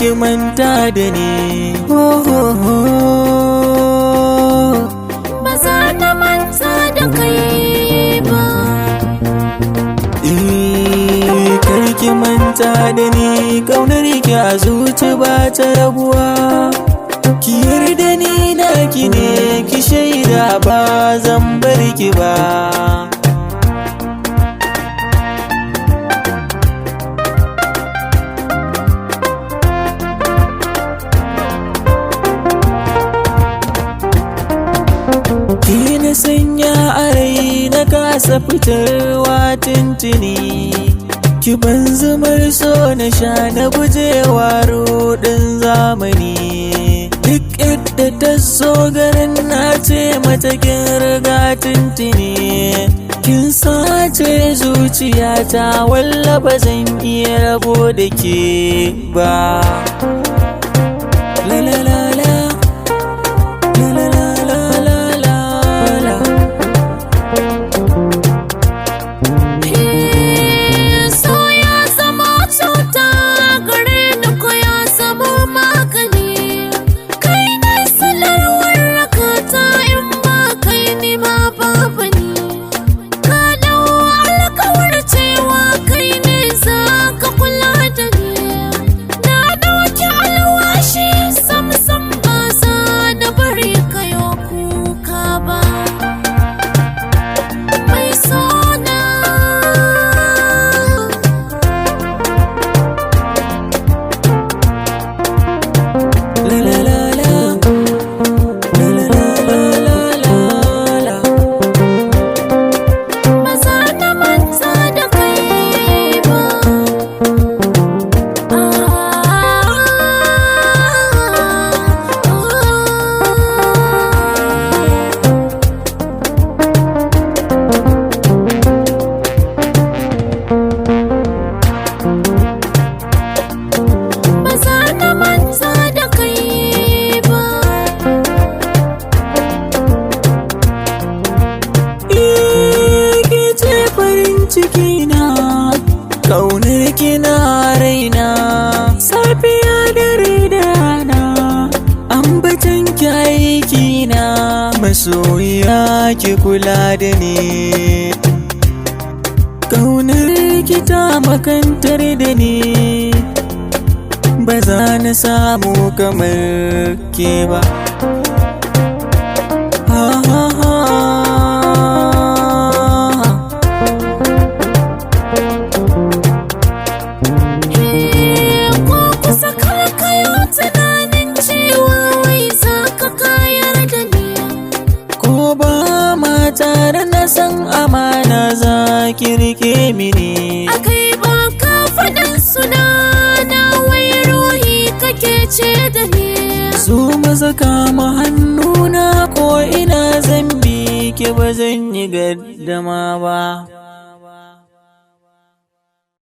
Ki manta da ni, ba za na manta da kai ba. Kar ki manta da ni, ƙaunar ki a zuci ba ta rabuwa. Ki yarda ni naki ne, ki shaida ba zan bar ki ba. Ki na sanya a rai na kasa fitarwa tuntuni, ki ban zumar so na sha na gujewa ruɗin zamani. Duk yadda ta so garin na ce mata kin riga tuntuni, kin sace zuciyata walla ba zan iya rabo da ke ba. La la la la. Cikina ƙaunar kina raina, safiya dare da rana ambatan ki aikina. Masoyiya ki kula da ni, ƙaunar ki ta makantar da ni, ba za na samu kamar ke ba. Ha ha ha. Tare na san amana za ki rike mini. Akai ba ka faɗin suna na, wai ruhi kake ce da ni. Su maza kama hannuna ko ina zan bi ki, ba zan yi gaddama ba.